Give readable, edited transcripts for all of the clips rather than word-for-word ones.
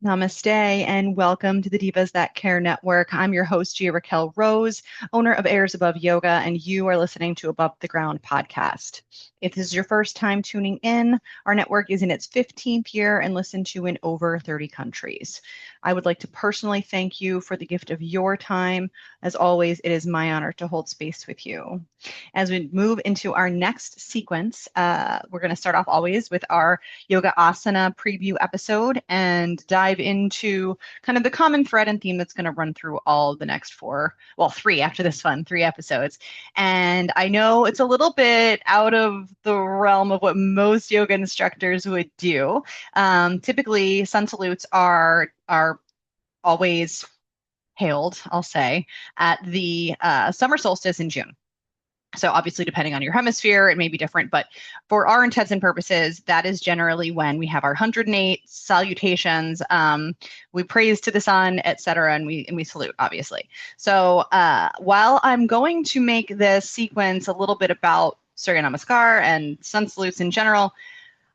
Namaste and welcome to the Divas That Care Network. I'm your host, Gia-Raquel Rose, owner of Airs Above Yoga, and you are listening to Above the Ground podcast. If this is your first time tuning in, our network is in its 15th year and listened to in over 30 countries. I would like to personally thank you for the gift of your time. As always, it is my honor to hold space with you. As we move into our next sequence, we're going to start off always with our yoga asana preview episode and dive into kind of the common thread and theme that's going to run through all the next three after this one, 3 episodes. And I know it's a little bit out of the realm of what most yoga instructors would do. Typically, sun salutes are always hailed, I'll say, at the summer solstice in June. So obviously, depending on your hemisphere, it may be different, but for our intents and purposes, that is generally when we have our 108 salutations. We praise to the sun, etc., and we salute, obviously. So while I'm going to make this sequence a little bit about Surya Namaskar and sun salutes in general,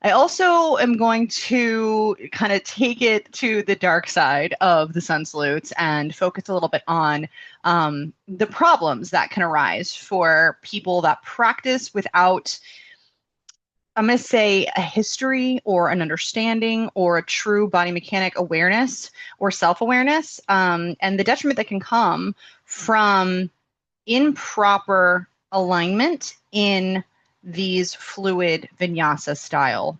I also am going to kind of take it to the dark side of the sun salutes and focus a little bit on the problems that can arise for people that practice without, I'm going to say, a history or an understanding or a true body mechanic awareness or self-awareness, and the detriment that can come from improper alignment in these fluid vinyasa style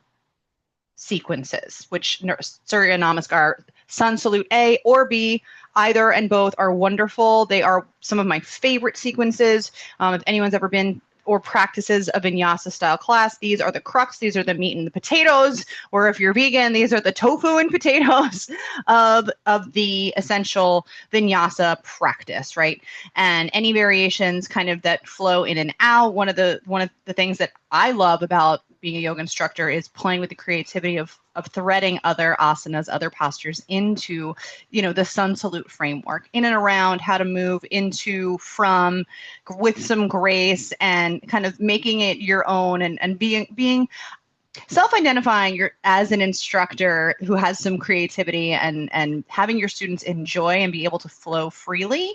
sequences, which Surya Namaskar, Sun Salute A or B, either and both are wonderful. They are some of my favorite sequences. If anyone's ever been or practices a vinyasa style class, these are the crux, these are the meat and the potatoes, or if you're vegan, these are the tofu and potatoes of the essential vinyasa practice, right? And any variations kind of that flow in and out. One of the things that I love about being a yoga instructor is playing with the creativity of threading other asanas, other postures into, the sun salute framework, in and around how to move into, from, with some grace, and kind of making it your own, and being self-identifying as an instructor who has some creativity, and having your students enjoy and be able to flow freely.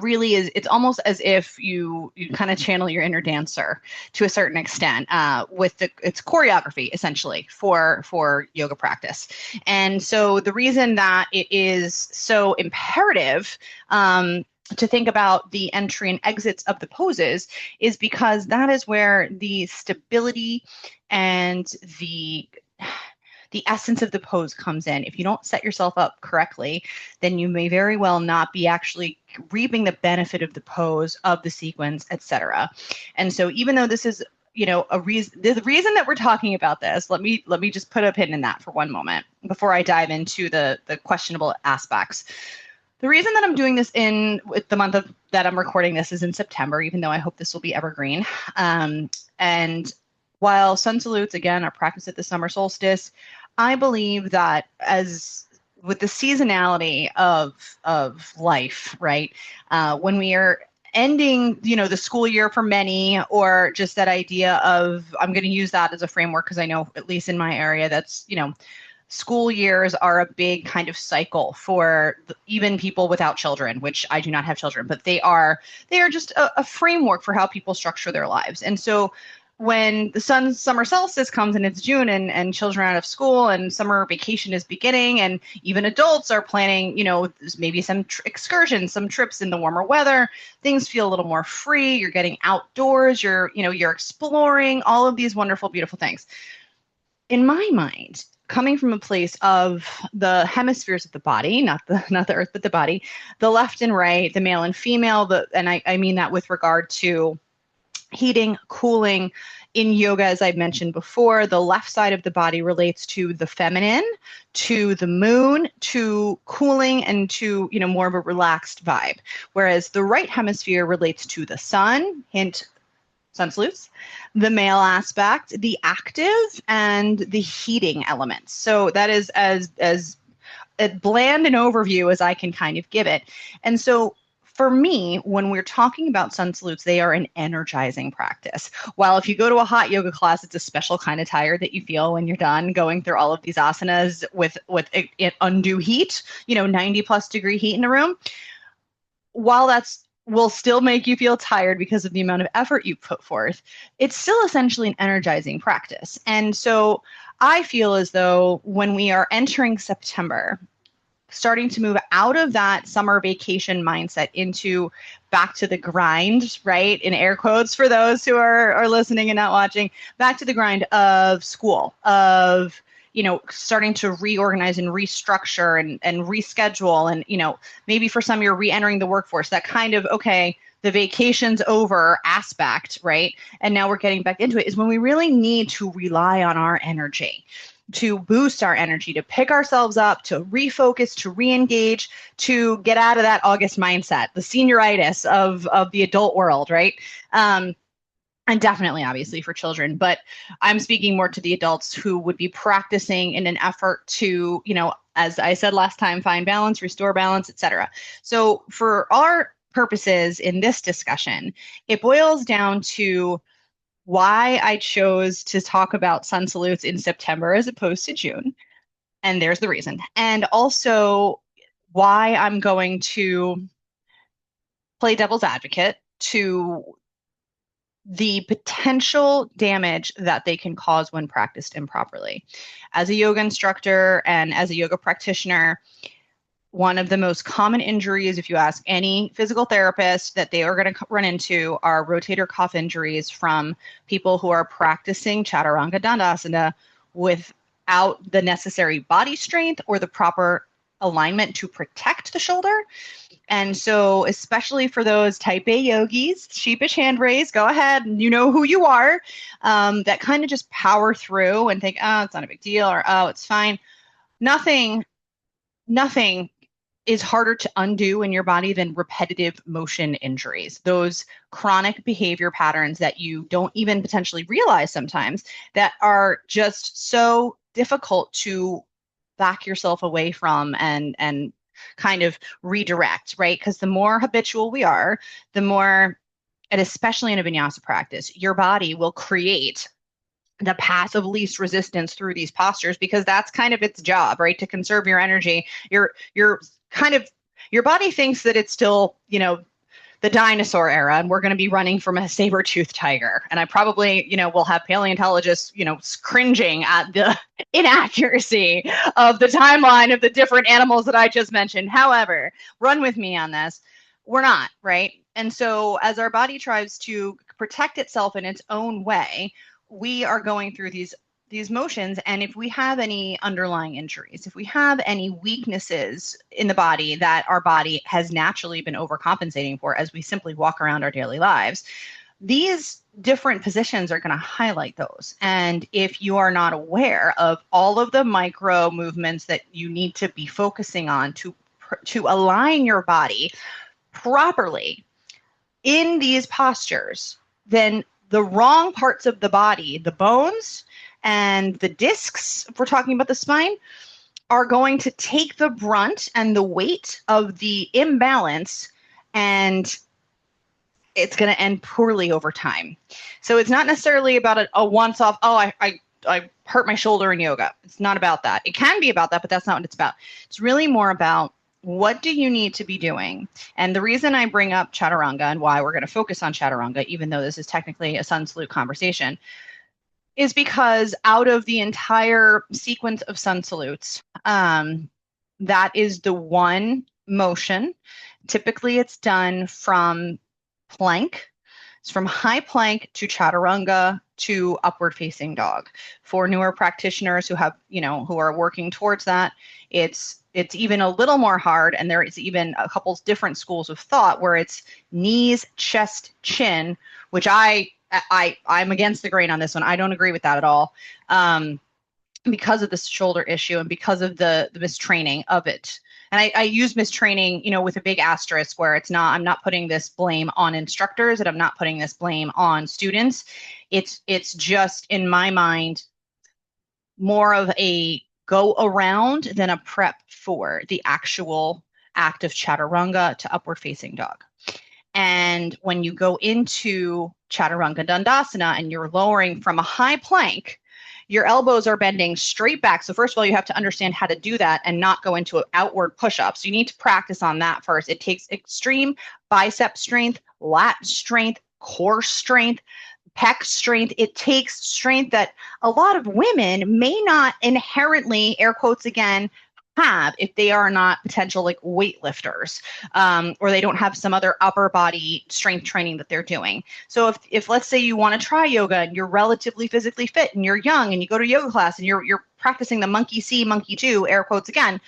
Really is, it's almost as if you kind of channel your inner dancer to a certain extent, with its choreography essentially for yoga practice. And so the reason that it is so imperative to think about the entry and exits of the poses is because that is where the stability and the essence of the pose comes in. If you don't set yourself up correctly, then you may very well not be actually reaping the benefit of the pose, of the sequence, etc. And so even though this is, the reason that we're talking about this, let me just put a pin in that for one moment before I dive into the questionable aspects. The reason that I'm doing this with the month that I'm recording this is in September, even though I hope this will be evergreen. And while sun salutes, again, are practiced at the summer solstice, I believe that as with the seasonality of life, right, when we are ending, the school year for many, or just that idea of, I'm going to use that as a framework because I know, at least in my area, that's, school years are a big kind of cycle for even people without children, which I do not have children, but they are just a framework for how people structure their lives. And so when the summer solstice comes and it's June, and children are out of school and summer vacation is beginning, and even adults are planning, maybe some excursions, some trips in the warmer weather, things feel a little more free. You're getting outdoors, you're exploring all of these wonderful, beautiful things. In my mind, coming from a place of the hemispheres of the body, not the earth, but the body, the left and right, the male and female, and I mean that with regard to heating, cooling. In yoga, as I've mentioned before, the left side of the body relates to the feminine, to the moon, to cooling, and to, more of a relaxed vibe. Whereas the right hemisphere relates to the sun, hint, sun salutes, the male aspect, the active, and the heating elements. So that is as bland an overview as I can kind of give it. And so for me, when we're talking about sun salutes, they are an energizing practice. While if you go to a hot yoga class, it's a special kind of tired that you feel when you're done going through all of these asanas with undue heat, 90 plus degree heat in a room. While that's will still make you feel tired because of the amount of effort you put forth, it's still essentially an energizing practice. And so I feel as though when we are entering September, starting to move out of that summer vacation mindset into back to the grind, right? In air quotes for those who are listening and not watching, back to the grind of school, of starting to reorganize and restructure and reschedule. And, maybe for some you're re-entering the workforce, that kind of, okay, the vacation's over aspect, right? And now we're getting back into it is when we really need to rely on our energy, to boost our energy, to pick ourselves up, to refocus, to re-engage, to get out of that August mindset, the senioritis of the adult world, right? And definitely, obviously, for children, but I'm speaking more to the adults who would be practicing in an effort to, as I said last time, find balance, restore balance, etc. So for our purposes in this discussion, it boils down to why I chose to talk about sun salutes in September as opposed to June. And there's the reason. And also why I'm going to play devil's advocate to the potential damage that they can cause when practiced improperly. As a yoga instructor and as a yoga practitioner, one of the most common injuries, if you ask any physical therapist, that they are going to run into are rotator cuff injuries from people who are practicing Chaturanga Dandasana without the necessary body strength or the proper alignment to protect the shoulder. And so, especially for those type A yogis, sheepish hand raise, go ahead, you know who you are, that kind of just power through and think, oh, it's not a big deal, or oh, it's fine. Nothing is harder to undo in your body than repetitive motion injuries, those chronic behavior patterns that you don't even potentially realize sometimes that are just so difficult to back yourself away from and kind of redirect, right? Because the more habitual we are, the more, and especially in a vinyasa practice, your body will create the path of least resistance through these postures because that's kind of its job, right? To conserve your energy. You're kind of, your body thinks that it's still, the dinosaur era and we're going to be running from a saber-toothed tiger. And I probably, will have paleontologists, cringing at the inaccuracy of the timeline of the different animals that I just mentioned. However, run with me on this. We're not, right? And so as our body tries to protect itself in its own way, we are going through these motions. And if we have any underlying injuries, if we have any weaknesses in the body that our body has naturally been overcompensating for as we simply walk around our daily lives, these different positions are going to highlight those. And if you are not aware of all of the micro movements that you need to be focusing on to align your body properly in these postures, then the wrong parts of the body, the bones and the discs, if we're talking about the spine, are going to take the brunt and the weight of the imbalance, and it's going to end poorly over time. So it's not necessarily about a once-off, oh, I hurt my shoulder in yoga. It's not about that. It can be about that, but that's not what it's about. It's really more about what do you need to be doing? And the reason I bring up Chaturanga and why we're going to focus on Chaturanga, even though this is technically a sun salute conversation, is because out of the entire sequence of sun salutes, that is the one motion. Typically, it's done from plank. It's from high plank to Chaturanga to upward facing dog. For newer practitioners who have, who are working towards that, it's even a little more hard, and there is even a couple different schools of thought where it's knees, chest, chin, which I'm against the grain on this one. I don't agree with that at all, because of this shoulder issue and because of the mistraining of it. And I use mistraining, with a big asterisk where I'm not putting this blame on instructors and I'm not putting this blame on students. It's just, in my mind, more of a go around than a prep for the actual active chaturanga to upward facing dog. And when you go into chaturanga dandasana and you're lowering from a high plank, your elbows are bending straight back. So first of all, you have to understand how to do that and not go into an outward push-up. So you need to practice on that first. It takes extreme bicep strength, lat strength, core strength, pec strength. It takes strength that a lot of women may not inherently, air quotes again, have if they are not potential like weightlifters, or they don't have some other upper body strength training that they're doing. So if let's say you want to try yoga and you're relatively physically fit and you're young and you go to yoga class and you're practicing the monkey see, monkey do, air quotes again,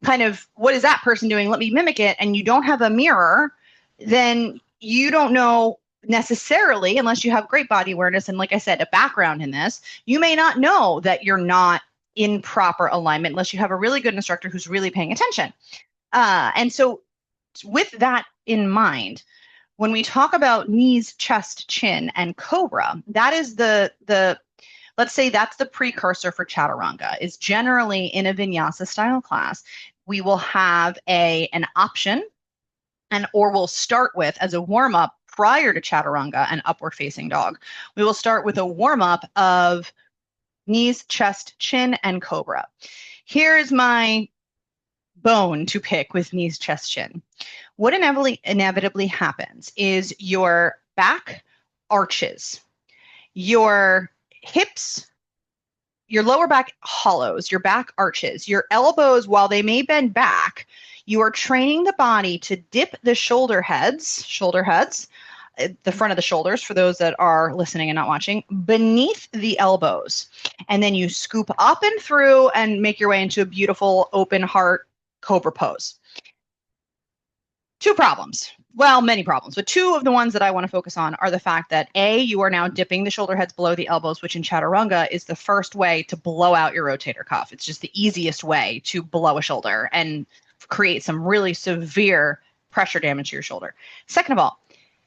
kind of what is that person doing? Let me mimic it. And you don't have a mirror, then you don't know necessarily, unless you have great body awareness and, like I said, a background in this, you may not know that you're not in proper alignment unless you have a really good instructor who's really paying attention. And so with that in mind, when we talk about knees, chest, chin, and cobra, that is the let's say that's the precursor for chaturanga. Is generally in a vinyasa style class, we will have an option, or we'll start with as a warm-up prior to chaturanga and upward facing dog. We will start with a warm-up of knees, chest, chin, and cobra. Here's my bone to pick with knees, chest, chin. What inevitably happens is your back arches, your hips, your lower back hollows, your back arches, your elbows, while they may bend back, you are training the body to dip the shoulder heads, the front of the shoulders for those that are listening and not watching, beneath the elbows. And then you scoop up and through and make your way into a beautiful open heart cobra pose. Two problems. Well, many problems, but two of the ones that I want to focus on are the fact that A, you are now dipping the shoulder heads below the elbows, which in chaturanga is the first way to blow out your rotator cuff. It's just the easiest way to blow a shoulder and create some really severe pressure damage to your shoulder. Second of all,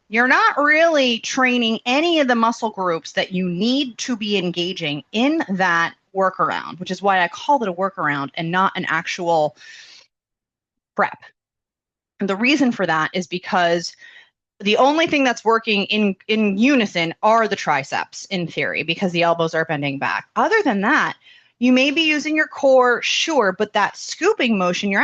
you're not really training any of the muscle groups that you need to be engaging in that workaround, which is why I called it a workaround and not an actual prep. And the reason for that is because the only thing that's working in unison are the triceps in theory, because the elbows are bending back. Other than that, you may be using your core, sure, but that scooping motion, your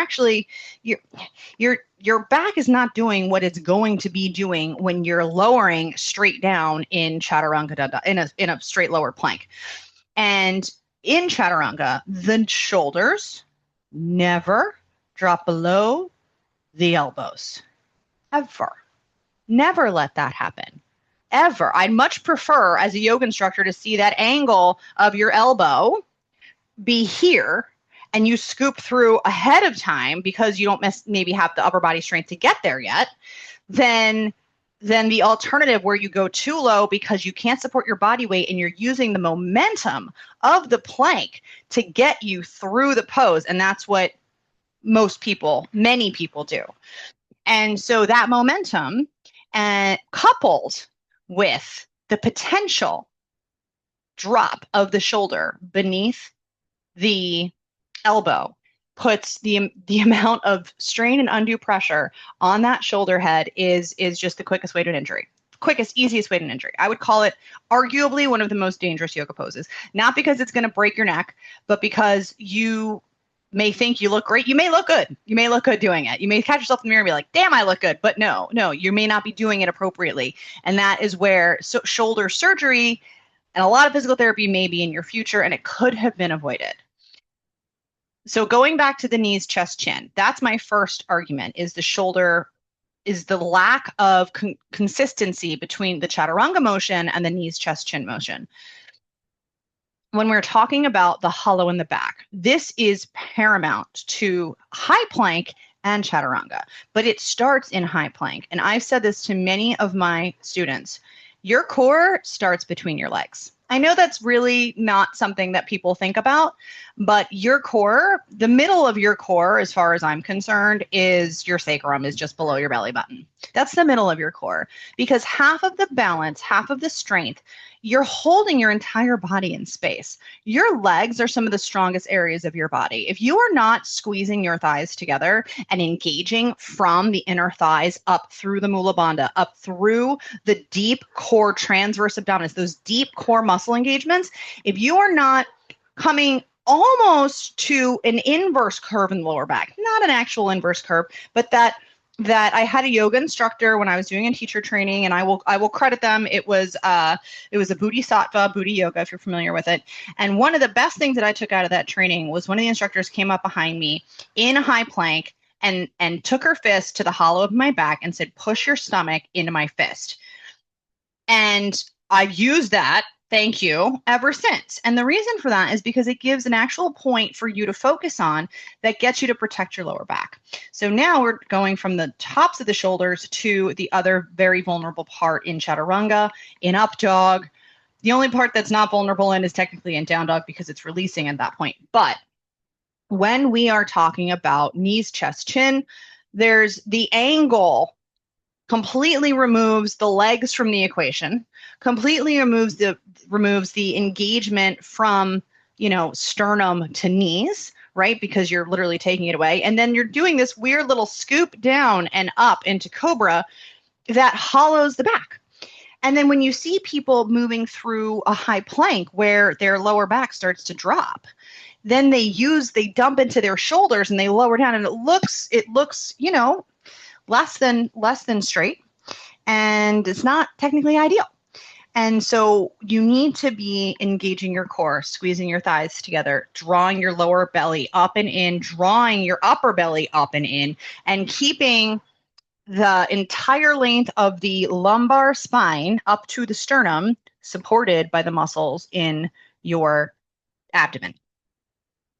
back is not doing what it's going to be doing when you're lowering straight down in chaturanga in a straight lower plank. And in chaturanga, the shoulders never drop below the elbows. Ever. Never let that happen. Ever. I'd much prefer as a yoga instructor to see that angle of your elbow be here and you scoop through ahead of time because you don't maybe have the upper body strength to get there yet, then the alternative where you go too low because you can't support your body weight and you're using the momentum of the plank to get you through the pose. And that's what many people do. And so that momentum, coupled with the potential drop of the shoulder beneath the elbow, puts the amount of strain and undue pressure on that shoulder head is just the quickest way to an injury. Quickest, easiest way to an injury. I would call it arguably one of the most dangerous yoga poses. Not because it's going to break your neck, but because you may think you look great. You may look good. You may look good doing it. You may catch yourself in the mirror and be like, damn, I look good. But no, you may not be doing it appropriately. And that is where shoulder surgery and a lot of physical therapy may be in your future, and it could have been avoided. So going back to the knees, chest, chin, that's my first argument, is the shoulder, is the lack of consistency between the chaturanga motion and the knees, chest, chin motion. When we're talking about the hollow in the back, this is paramount to high plank and chaturanga, but it starts in high plank. And I've said this to many of my students, your core starts between your legs. I know that's really not something that people think about, but your core, the middle of your core, as far as I'm concerned, is your sacrum, is just below your belly button. That's the middle of your core, because half of the balance, half of the strength you're holding your entire body in space. Your legs are some of the strongest areas of your body. If you are not squeezing your thighs together and engaging from the inner thighs up through the mula bandha, up through the deep core transverse abdominis, those deep core muscle engagements, if you are not coming almost to an inverse curve in the lower back, not an actual inverse curve, but that I had a yoga instructor when I was doing a teacher training, and I will credit them. It was a Bodhisattva Buddha yoga, if you're familiar with it. And one of the best things that I took out of that training was one of the instructors came up behind me in a high plank and took her fist to the hollow of my back and said, "Push your stomach into my fist." And I've used that, thank you, ever since. And the reason for that is because it gives an actual point for you to focus on that gets you to protect your lower back. So now we're going from the tops of the shoulders to the other very vulnerable part in chaturanga, in up dog. The only part that's not vulnerable in is technically in down dog because it's releasing at that point. But when we are talking about knees, chest, chin, there's the angle completely removes the legs from the equation, completely removes the engagement from, sternum to knees, right? Because you're literally taking it away. And then you're doing this weird little scoop down and up into cobra that hollows the back. And then when you see people moving through a high plank where their lower back starts to drop, then they dump into their shoulders and they lower down, and it looks, less than straight, and it's not technically ideal. And so you need to be engaging your core, squeezing your thighs together, drawing your lower belly up and in, drawing your upper belly up and in, and keeping the entire length of the lumbar spine up to the sternum supported by the muscles in your abdomen.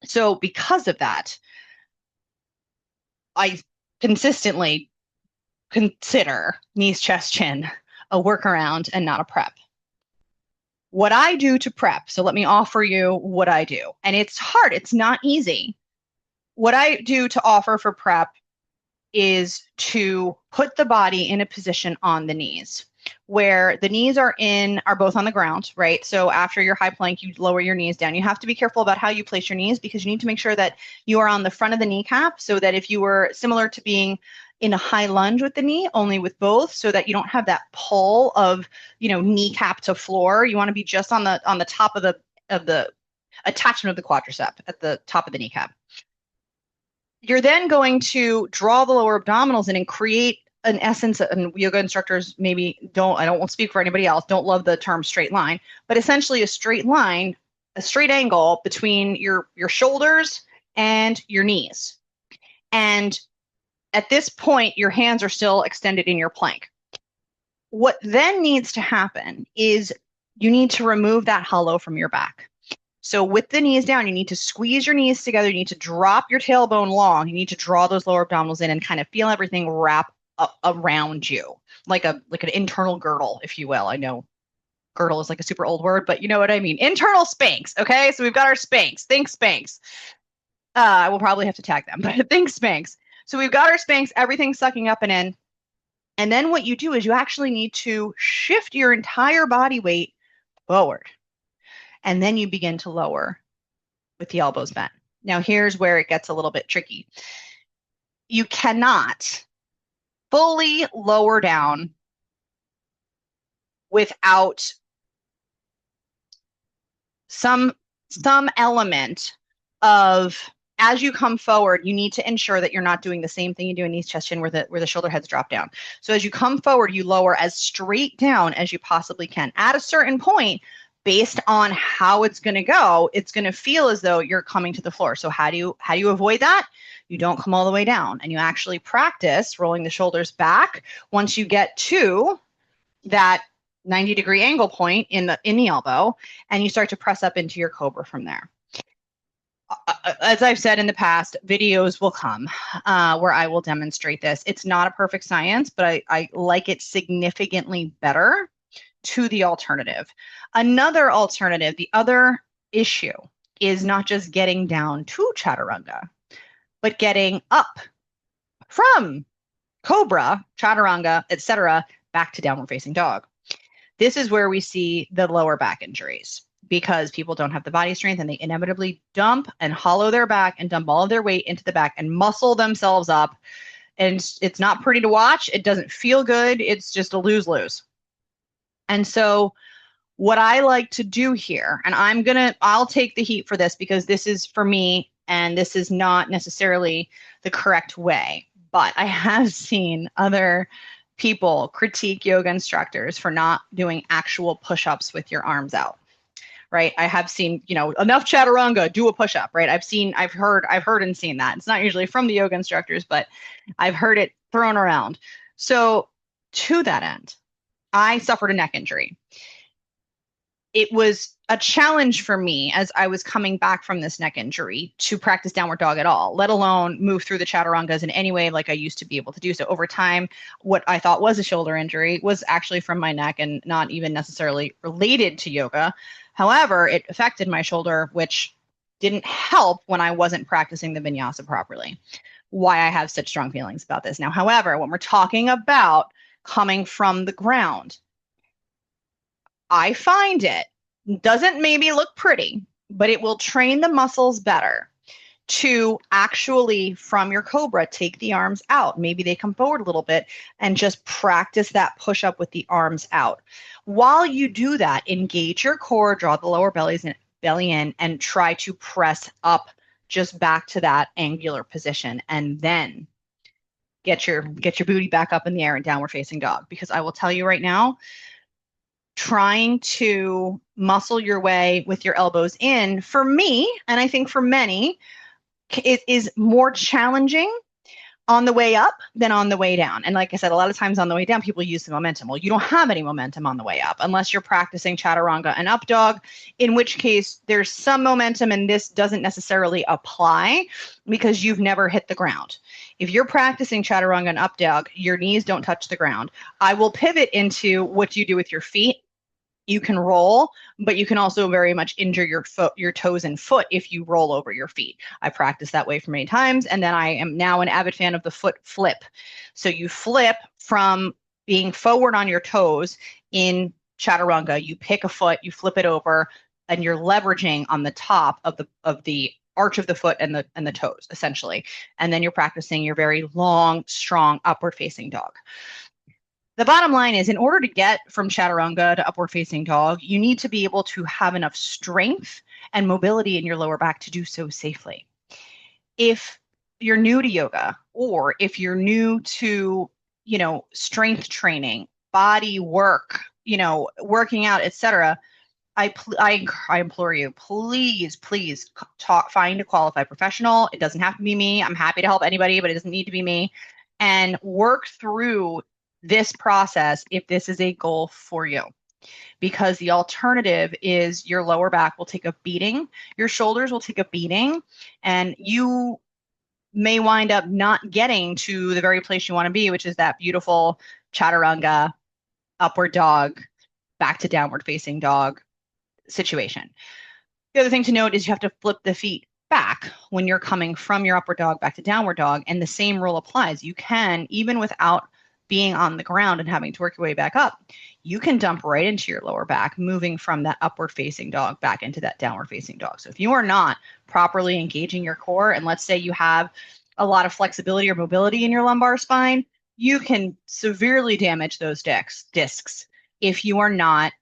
So because of that, I consistently consider knees, chest, chin a workaround and not a prep. What I do to prep, so let me offer you what I do. And it's hard, it's not easy. What I do to offer for prep is to put the body in a position on the knees, where the knees are both on the ground, right? So after your high plank, you lower your knees down. You have to be careful about how you place your knees because you need to make sure that you are on the front of the kneecap, so that if you were similar to being in a high lunge with the knee, only with both, so that you don't have that pull of, kneecap to floor. You want to be just on the top of the attachment of the quadricep at the top of the kneecap. You're then going to draw the lower abdominals in and create an essence, and yoga instructors I won't speak for anybody else, don't love the term straight line, but essentially a straight line, a straight angle between your shoulders and your knees. And at this point, your hands are still extended in your plank. What then needs to happen is you need to remove that hollow from your back. So with the knees down, you need to squeeze your knees together. You need to drop your tailbone long. You need to draw those lower abdominals in and kind of feel everything wrap up around you, like an internal girdle, if you will. I know girdle is like a super old word, but you know what I mean. Internal Spanx. Okay, so we've got our Spanx. Think Spanx. I will probably have to tag them, but think Spanx. So we've got our Spanx, everything sucking up and in. And then what you do is you actually need to shift your entire body weight forward. And then you begin to lower with the elbows bent. Now, here's where it gets a little bit tricky. You cannot fully lower down without some element of, as you come forward, you need to ensure that you're not doing the same thing you do in knees, chest, chin, where the shoulder heads drop down. So as you come forward, you lower as straight down as you possibly can. At a certain point, based on how it's going to go, it's going to feel as though you're coming to the floor. So how do you avoid that? You don't come all the way down, and you actually practice rolling the shoulders back once you get to that 90-degree angle point in the elbow, and you start to press up into your cobra from there. As I've said in the past, videos will come where I will demonstrate this. It's not a perfect science, but I like it significantly better to the alternative. Another alternative, the other issue, is not just getting down to chaturanga, but getting up from cobra, chaturanga, etc., back to downward facing dog. This is where we see the lower back injuries because people don't have the body strength and they inevitably dump and hollow their back and dump all of their weight into the back and muscle themselves up. And it's not pretty to watch. It doesn't feel good. It's just a lose-lose. And so what I like to do here, and I'll take the heat for this because this is for me and this is not necessarily the correct way, but I have seen other people critique yoga instructors for not doing actual push-ups with your arms out. Right. I have seen, enough chaturanga, do a push-up, right? I've heard and seen that. It's not usually from the yoga instructors, but I've heard it thrown around. So to that end, I suffered a neck injury. It was a challenge for me as I was coming back from this neck injury to practice downward dog at all, let alone move through the chaturangas in any way like I used to be able to do so. Over time, what I thought was a shoulder injury was actually from my neck and not even necessarily related to yoga. However, it affected my shoulder, which didn't help when I wasn't practicing the vinyasa properly. Why I have such strong feelings about this now. However, when we're talking about coming from the ground, I find it doesn't maybe look pretty, but it will train the muscles better to actually, from your cobra, take the arms out. Maybe they come forward a little bit and just practice that push up with the arms out. While you do that, engage your core, draw the lower belly in, and try to press up just back to that angular position, and then get your booty back up in the air and downward facing dog. Because I will tell you right now, trying to muscle your way with your elbows in, for me, and I think for many, it is more challenging on the way up than on the way down. And like I said, a lot of times on the way down, people use the momentum. Well, you don't have any momentum on the way up unless you're practicing chaturanga and up dog, in which case there's some momentum and this doesn't necessarily apply because you've never hit the ground. If you're practicing chaturanga and up dog, your knees don't touch the ground. I will pivot into what you do with your feet. You can roll, but you can also very much injure your toes and foot if you roll over your feet. I practiced that way for many times, and then I am now an avid fan of the foot flip. So you flip from being forward on your toes in chaturanga. You pick a foot, you flip it over, and you're leveraging on the top of the arch of the foot and the toes, essentially. And then you're practicing your very long, strong, upward-facing dog. The bottom line is, in order to get from chaturanga to upward facing dog, you need to be able to have enough strength and mobility in your lower back to do so safely. If you're new to yoga, or if you're new to, strength training, body work, working out, etc., I implore you, please find a qualified professional. It doesn't have to be me. I'm happy to help anybody, but it doesn't need to be me. And work through this process if this is a goal for you, because the alternative is your lower back will take a beating, your shoulders will take a beating, and you may wind up not getting to the very place you want to be, which is that beautiful chaturanga, upward dog, back to downward facing dog situation. The other thing to note is you have to flip the feet back when you're coming from your upward dog back to downward dog, and the same rule applies. You can, even without being on the ground and having to work your way back up, you can dump right into your lower back, moving from that upward facing dog back into that downward facing dog. So if you are not properly engaging your core, and let's say you have a lot of flexibility or mobility in your lumbar spine, you can severely damage those discs if you are not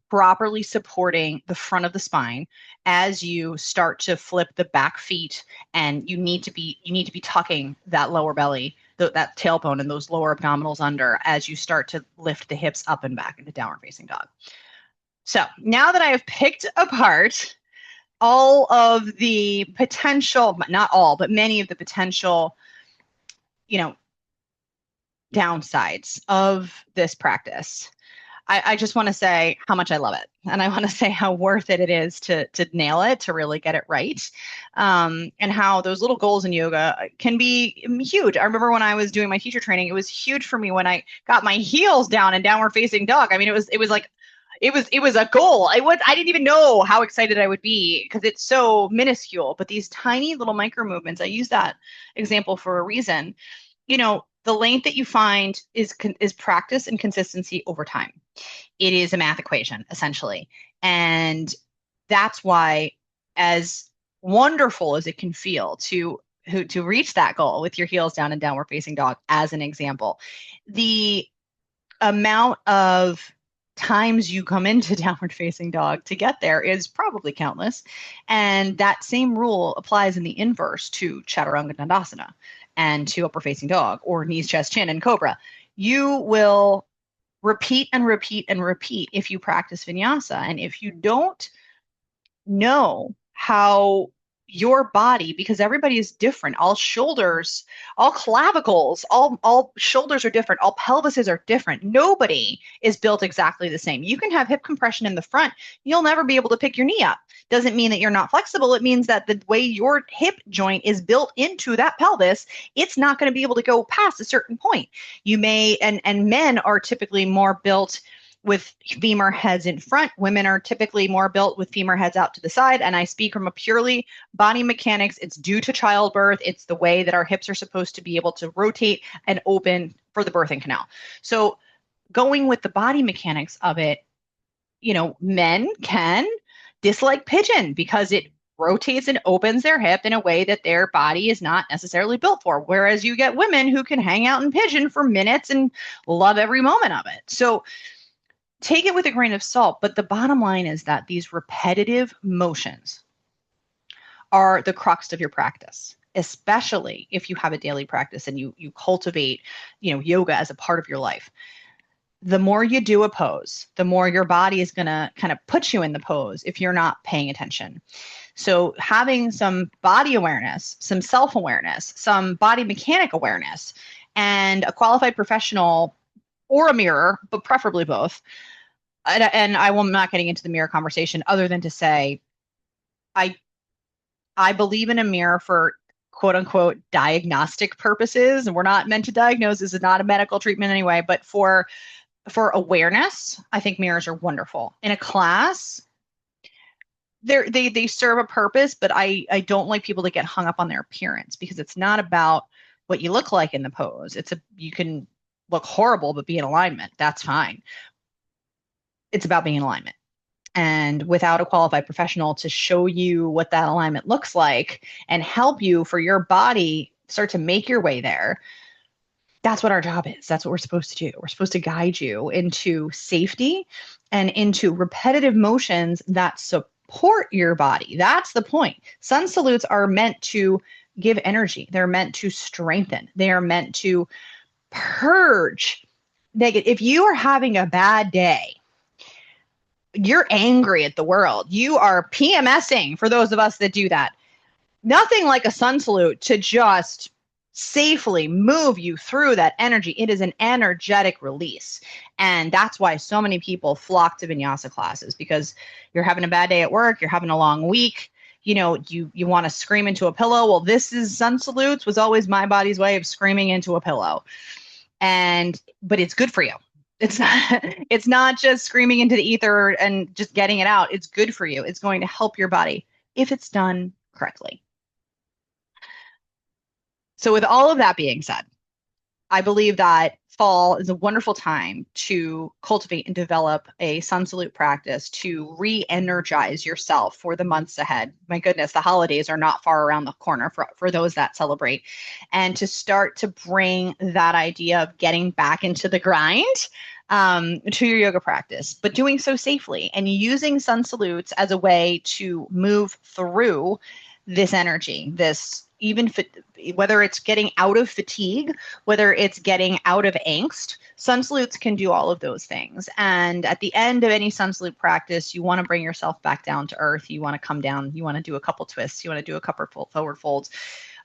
properly supporting the front of the spine as you start to flip the back feet, and you need to be tucking that lower belly, that tailbone and those lower abdominals under as you start to lift the hips up and back into downward facing dog. So now that I have picked apart all of the potential, not all, but many of the potential, downsides of this practice, I just want to say how much I love it. And I want to say how worth it is to nail it, to really get it right. And how those little goals in yoga can be huge. I remember when I was doing my teacher training, it was huge for me when I got my heels down and downward facing dog. I mean, it was a goal. I didn't even know how excited I would be because it's so minuscule, but these tiny little micro movements, I use that example for a reason. The length that you find is practice and consistency over time. It is a math equation, essentially. And that's why, as wonderful as it can feel to reach that goal with your heels down and downward facing dog, as an example, the amount of times you come into downward facing dog to get there is probably countless. And that same rule applies in the inverse to chaturanga dandasana and to upward facing dog or knees, chest, chin, and cobra. You will repeat and repeat and repeat if you practice vinyasa. And if you don't know how your body, because everybody is different, all shoulders, all clavicles, all shoulders are different, all pelvises are different. Nobody is built exactly the same. You can have hip compression in the front, you'll never be able to pick your knee up. Doesn't mean that you're not flexible. It means that the way your hip joint is built into that pelvis, it's not going to be able to go past a certain point. You may, and men are typically more built with femur heads in front. Women are typically more built with femur heads out to the side. And I speak from a purely body mechanics. It's due to childbirth. It's the way that our hips are supposed to be able to rotate and open for the birthing canal. So going with the body mechanics of it, men can dislike pigeon because it rotates and opens their hip in a way that their body is not necessarily built for. Whereas you get women who can hang out in pigeon for minutes and love every moment of it. So take it with a grain of salt, but the bottom line is that these repetitive motions are the crux of your practice, especially if you have a daily practice and you cultivate, yoga as a part of your life. The more you do a pose, the more your body is going to kind of put you in the pose if you're not paying attention. So having some body awareness, some self-awareness, some body mechanic awareness, and a qualified professional or a mirror, but preferably both. And I'm not getting into the mirror conversation other than to say, I believe in a mirror for quote unquote diagnostic purposes. And we're not meant to diagnose. This is not a medical treatment anyway, but for awareness, I think mirrors are wonderful. In a class, they serve a purpose, but I don't like people to get hung up on their appearance because it's not about what you look like in the pose. You can look horrible, but be in alignment. That's fine. It's about being in alignment. And without a qualified professional to show you what that alignment looks like and help you for your body start to make your way there, that's what our job is. That's what we're supposed to do. We're supposed to guide you into safety and into repetitive motions that support your body. That's the point. Sun salutes are meant to give energy. They're meant to strengthen. They are meant to purge negative. If you are having a bad day, you're angry at the world, you are PMSing, for those of us that do that. Nothing like a sun salute to just safely move you through that energy. It is an energetic release. And that's why so many people flock to vinyasa classes, because you're having a bad day at work, you're having a long week, you want to scream into a pillow. Well, this is sun salutes was always my body's way of screaming into a pillow. But it's good for you. It's not just screaming into the ether and just getting it out. It's good for you. It's going to help your body if it's done correctly. So with all of that being said, I believe that fall is a wonderful time to cultivate and develop a sun salute practice to re-energize yourself for the months ahead. My goodness, the holidays are not far around the corner for those that celebrate. And to start to bring that idea of getting back into the grind to your yoga practice, but doing so safely and using sun salutes as a way to move through this energy, this even whether it's getting out of fatigue, whether it's getting out of angst, sun salutes can do all of those things. And at the end of any sun salute practice, you want to bring yourself back down to earth. You want to come down. You want to do a couple twists. You want to do a couple forward folds.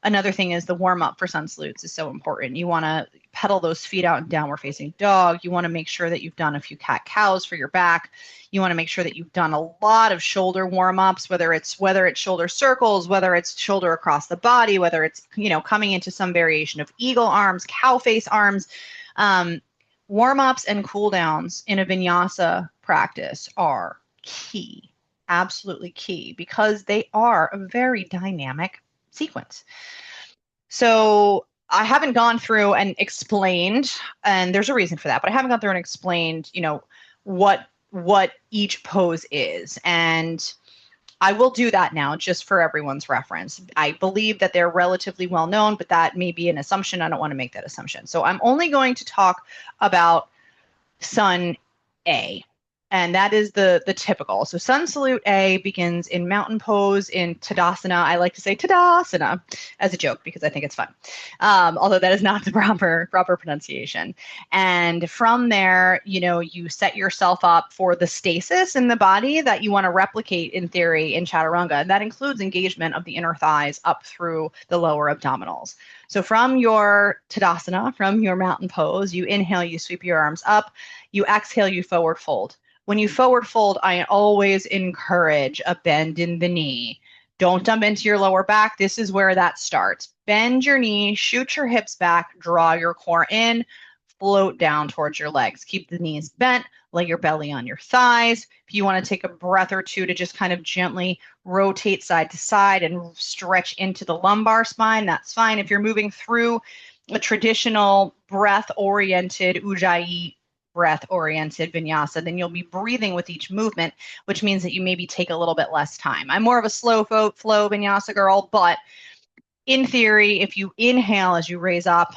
Another thing is the warm up for sun salutes is so important. You want to pedal those feet out in downward facing dog. You want to make sure that you've done a few cat cows for your back. You want to make sure that you've done a lot of shoulder warm ups, whether it's shoulder circles, whether it's shoulder across the body, whether it's, coming into some variation of eagle arms, cow face arms. Warm ups and cool downs in a vinyasa practice are key, absolutely key, because they are a very dynamic sequence. So I haven't gone through and explained, and there's a reason for that, but I haven't gone through and explained, what each pose is. And I will do that now just for everyone's reference. I believe that they're relatively well known, but that may be an assumption. I don't want to make that assumption. So I'm only going to talk about Sun A. And that is the typical. So Sun Salute A begins in mountain pose in Tadasana. I like to say Tadasana as a joke because I think it's fun, although that is not the proper pronunciation. And from there, you set yourself up for the stasis in the body that you want to replicate in theory in Chaturanga. And that includes engagement of the inner thighs up through the lower abdominals. So from your Tadasana, from your mountain pose, you inhale, you sweep your arms up, you exhale, you forward fold. When you forward fold, I always encourage a bend in the knee. Don't dump into your lower back. This is where that starts. Bend your knee, shoot your hips back, draw your core in, float down towards your legs. Keep the knees bent, lay your belly on your thighs. If you want to take a breath or two to just kind of gently rotate side to side and stretch into the lumbar spine, that's fine. If you're moving through a traditional breath-oriented Ujjayi breath-oriented vinyasa, then you'll be breathing with each movement, which means that you maybe take a little bit less time. I'm more of a slow flow vinyasa girl, but in theory, if you inhale as you raise up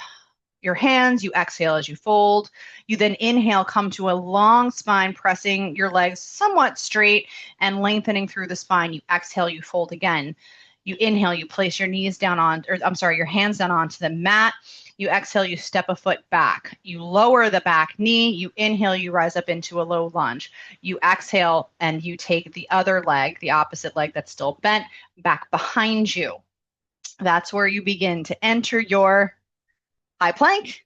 your hands, you exhale as you fold, you then inhale, come to a long spine, pressing your legs somewhat straight and lengthening through the spine. You exhale, you fold again. You inhale, you place your knees down your hands down onto the mat. You exhale, you step a foot back. You lower the back knee. You inhale, you rise up into a low lunge. You exhale, and you take the other leg, the opposite leg that's still bent, back behind you. That's where you begin to enter your high plank,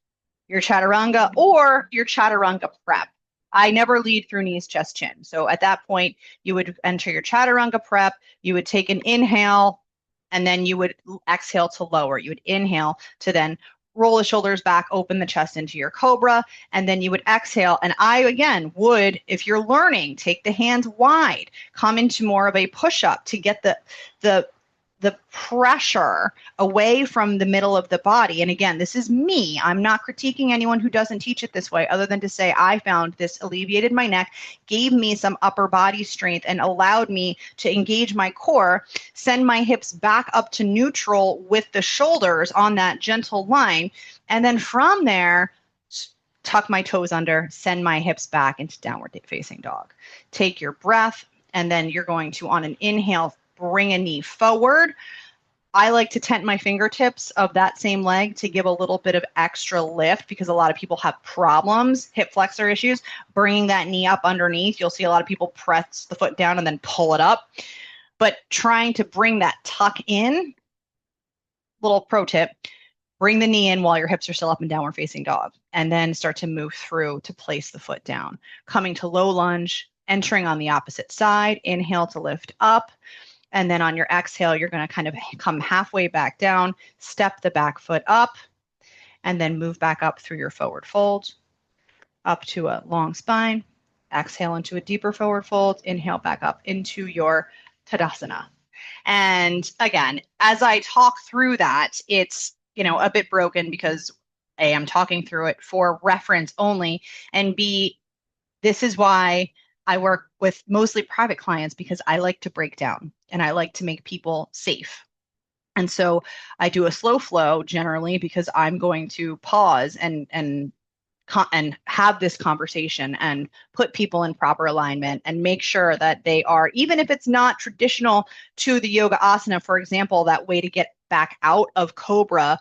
your chaturanga, or your chaturanga prep. I never lead through knees, chest, chin. So at that point, you would enter your chaturanga prep. You would take an inhale, and then you would exhale to lower. You would inhale to then roll the shoulders back, open the chest into your cobra, and then you would exhale. And I, again, would, if you're learning, take the hands wide, come into more of a push-up to get the pressure away from the middle of the body. And again, this is me. I'm not critiquing anyone who doesn't teach it this way, other than to say I found this alleviated my neck, gave me some upper body strength, and allowed me to engage my core, send my hips back up to neutral with the shoulders on that gentle line. And then from there, tuck my toes under, send my hips back into downward facing dog. Take your breath, and then you're going to, on an inhale, bring a knee forward. I like to tent my fingertips of that same leg to give a little bit of extra lift because a lot of people have problems, hip flexor issues, bringing that knee up underneath. You'll see a lot of people press the foot down and then pull it up. But trying to bring that tuck in, little pro tip, bring the knee in while your hips are still up and downward facing dog, and then start to move through to place the foot down. Coming to low lunge, entering on the opposite side, inhale to lift up. And then on your exhale, you're going to kind of come halfway back down, step the back foot up, and then move back up through your forward fold, up to a long spine. Exhale into a deeper forward fold. Inhale back up into your Tadasana. And again, as I talk through that, it's, a bit broken because A, I'm talking through it for reference only, and B, this is why I work with mostly private clients, because I like to break down and I like to make people safe. And so I do a slow flow generally because I'm going to pause and have this conversation and put people in proper alignment and make sure that they are, even if it's not traditional to the yoga asana, for example, that way to get back out of cobra,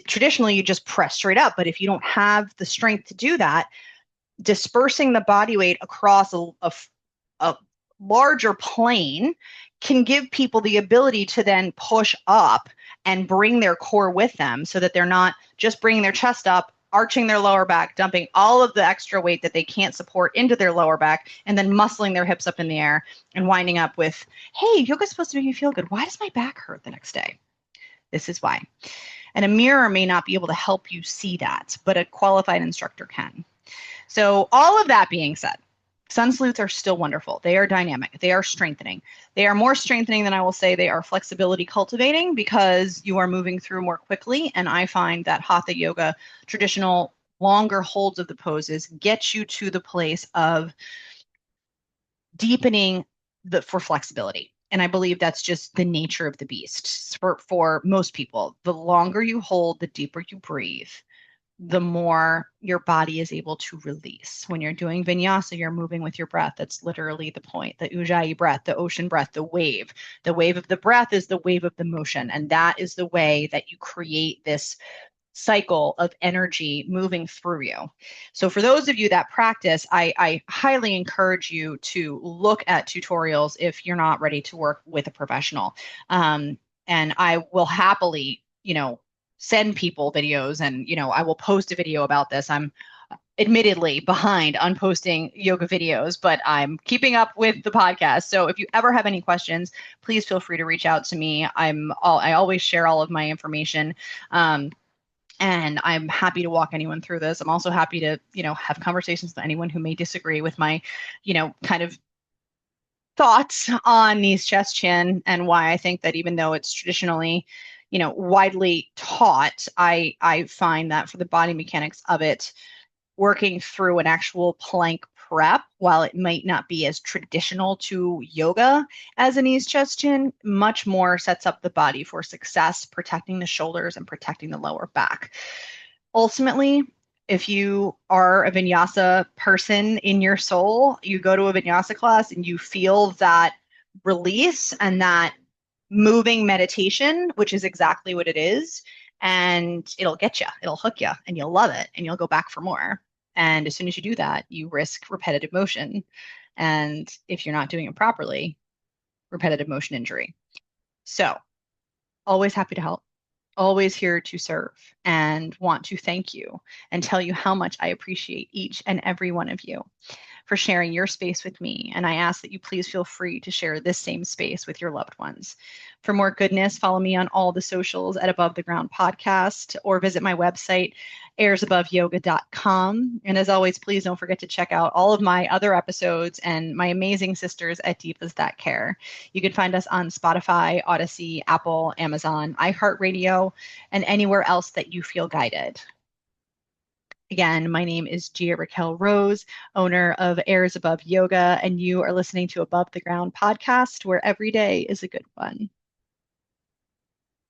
traditionally you just press straight up. But if you don't have the strength to do that, dispersing the body weight across a larger plane can give people the ability to then push up and bring their core with them so that they're not just bringing their chest up, arching their lower back, dumping all of the extra weight that they can't support into their lower back, and then muscling their hips up in the air and winding up with, hey, yoga's supposed to make you feel good. Why does my back hurt the next day? This is why. And a mirror may not be able to help you see that, but a qualified instructor can. So all of that being said, Sun salutes are still wonderful. They are dynamic. They are strengthening. They are more strengthening than I will say they are flexibility cultivating because you are moving through more quickly. And I find that Hatha yoga, traditional longer holds of the poses, get you to the place of deepening for flexibility. And I believe that's just the nature of the beast for most people. The longer you hold, the deeper you breathe, the more your body is able to release. When you're doing vinyasa, you're moving with your breath. That's literally the point. The ujjayi breath, the ocean breath, the wave. The wave of the breath is the wave of the motion. And that is the way that you create this cycle of energy moving through you. So for those of you that practice, I highly encourage you to look at tutorials if you're not ready to work with a professional. And I will happily, send people videos and, I will post a video about this. I'm admittedly behind on posting yoga videos, but I'm keeping up with the podcast. So if you ever have any questions, please feel free to reach out to me. I always share all of my information. And I'm happy to walk anyone through this. I'm also happy to, have conversations with anyone who may disagree with my, kind of thoughts on knees, chest, chin, and why I think that even though it's traditionally, widely taught, I find that for the body mechanics of it, working through an actual plank prep, while it might not be as traditional to yoga as a knees, chest, chin, much more sets up the body for success, protecting the shoulders and protecting the lower back. Ultimately, if you are a vinyasa person in your soul, you go to a vinyasa class and you feel that release and that moving meditation, which is exactly what it is, and it'll get you, it'll hook you, and you'll love it, and you'll go back for more. And as soon as you do that, you risk repetitive motion. And if you're not doing it properly, repetitive motion injury. So, always happy to help, always here to serve, and want to thank you and tell you how much I appreciate each and every one of you for sharing your space with me. And I ask that you please feel free to share this same space with your loved ones. For more goodness, follow me on all the socials at Above the Ground Podcast or visit my website, airsaboveyoga.com. And as always, please don't forget to check out all of my other episodes and my amazing sisters at Divas That Care. You can find us on Spotify, Odyssey, Apple, Amazon, iHeartRadio, and anywhere else that you feel guided. Again, my name is Gia-Raquel Rose, owner of Airs Above Yoga, and you are listening to Above the Ground podcast, where every day is a good one.